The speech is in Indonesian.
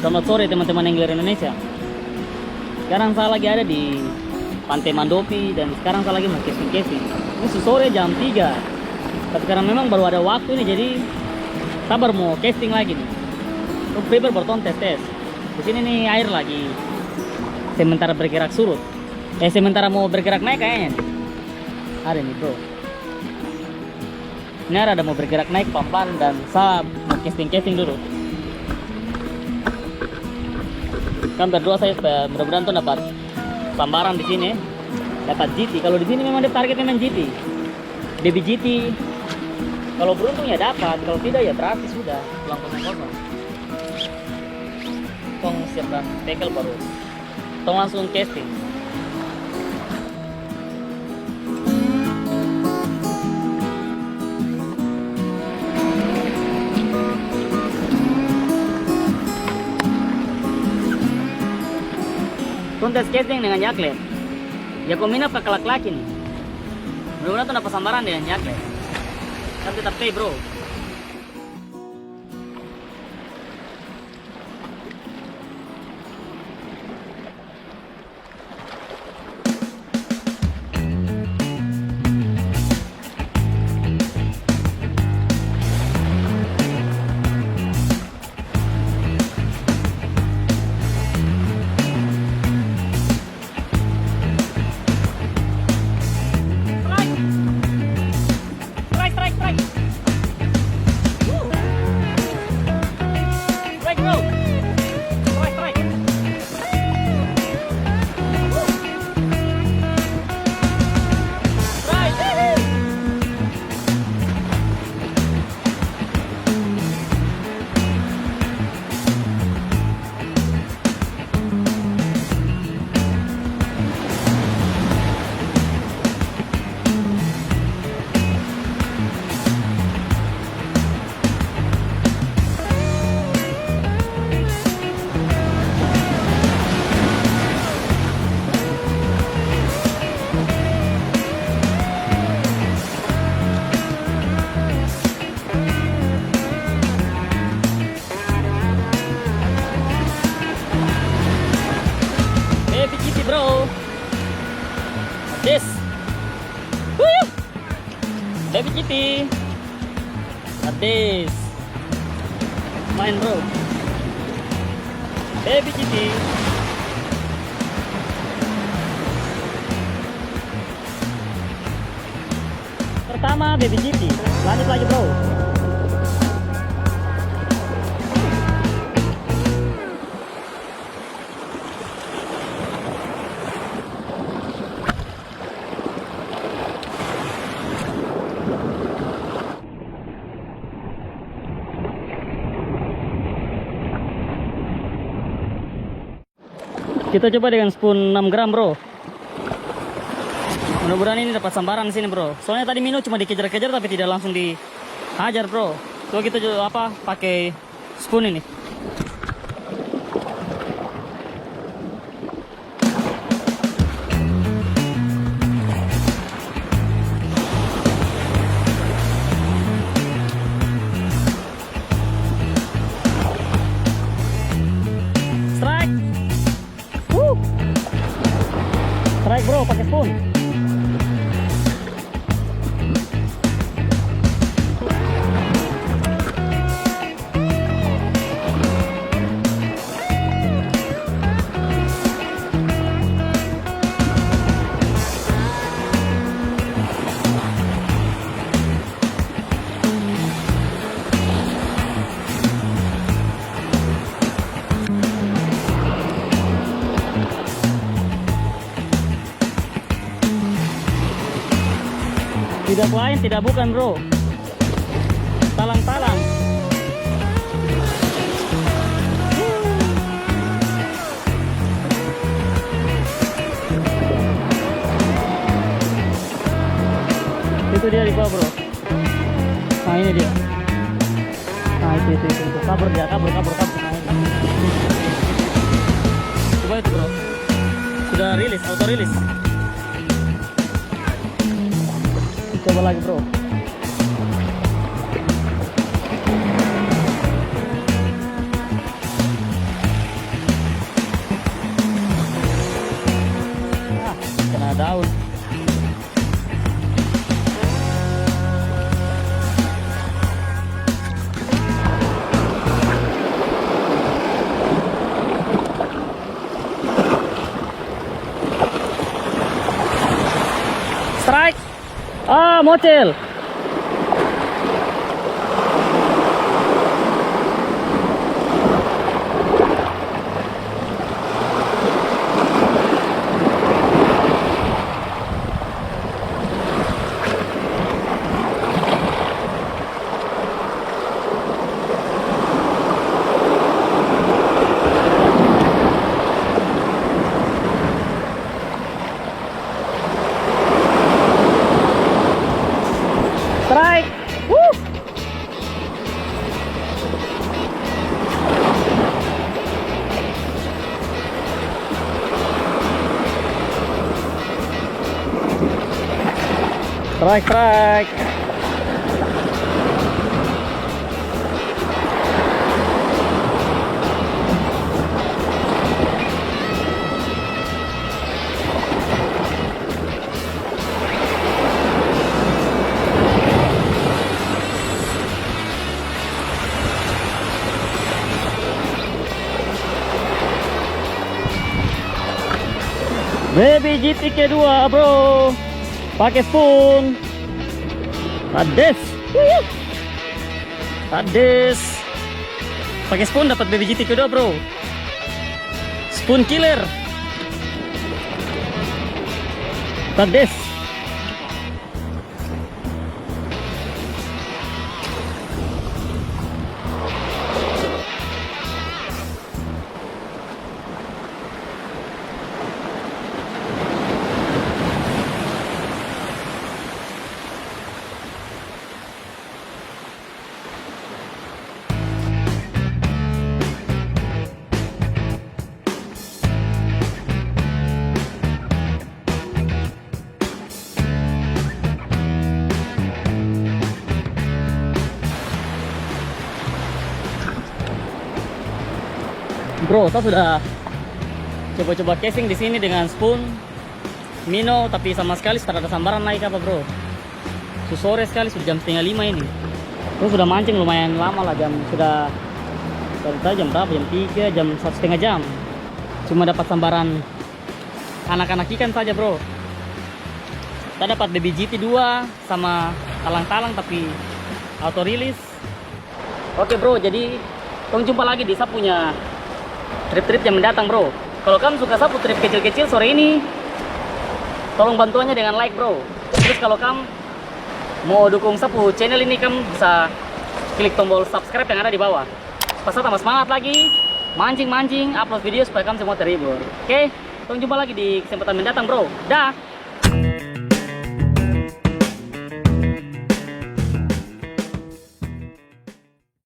Selamat sore teman-teman angler Indonesia. Sekarang saya lagi ada di Pantai Mandopi dan sekarang saya lagi mau casting. Ini sore jam 3. Tapi karena memang baru ada waktu nih, jadi sabar mau casting lagi nih. Untuk prepare berton tes. Di sini nih air lagi sementara bergerak surut. Sementara mau bergerak naik kayaknya. Ada nih bro. Ini ada mau bergerak naik pelan-pelan dan saya mau casting dulu. Kan berdoa saya supaya mudah-mudahan tuh dapat sambaran di sini, dapat GT. Kalau di sini memang dia target memang GT, baby GT. Kalau beruntung ya dapat, kalau tidak ya berarti sudah pulang kosong. Tong siapkan tackle baru, tong langsung casting. Tuntas casting dengan yaklet. Ya komina pakai laki-laki nih. Mudah-mudahan tuh dapat sambaran dengan yaklet. Kan tetap pay bro. Bro, this, woo, baby kitty, this, main bro, baby kitty. Pertama baby kitty, lanjut lagi bro. Kita coba dengan spoon 6 gram bro. Mudah-mudahan ini dapat sambaran di sini bro. Soalnya tadi Mino cuma dikejar-kejar tapi tidak langsung dihajar bro. Coba kita coba pakai spoon ini. Strike bro, pakai spoon. Tidak lain, tidak bukan bro, talang-talang. Itu dia di bawah bro. Nah ini dia. Nah itu. Kabur dia, kabur. Nah, coba itu bro. Sudah rilis, auto rilis. Coba lagi bro. Dah, mocel. Strike. Woo. Strike, strike. Baby GT kedua bro, pakai spoon. Sadis, sadis. Pakai spoon dapat baby GT kedua bro. Spoon killer. Sadis. Bro, saya sudah coba-coba casing di sini dengan spoon Mino, tapi sama sekali tidak ada sambaran naik apa bro. Sore sekali, sudah jam 4:30 ini. Terus sudah mancing lumayan lama lah, sudah jam berapa? Jam 3, jam 1,5 jam. Cuma dapat sambaran anak-anak ikan saja bro. Kita dapat baby GT 2 sama talang-talang tapi auto release. Oke bro, jadi tolong jumpa lagi di saya punya trip-trip yang mendatang bro. Kalau kamu suka sapu trip kecil-kecil sore ini, tolong bantuannya dengan like bro. Terus kalau kamu mau dukung sapu channel ini, kamu bisa klik tombol subscribe yang ada di bawah. Pas tambah semangat lagi mancing-mancing, upload video supaya kamu semua terhibur. Oke, tolong jumpa lagi di kesempatan mendatang bro. Dah.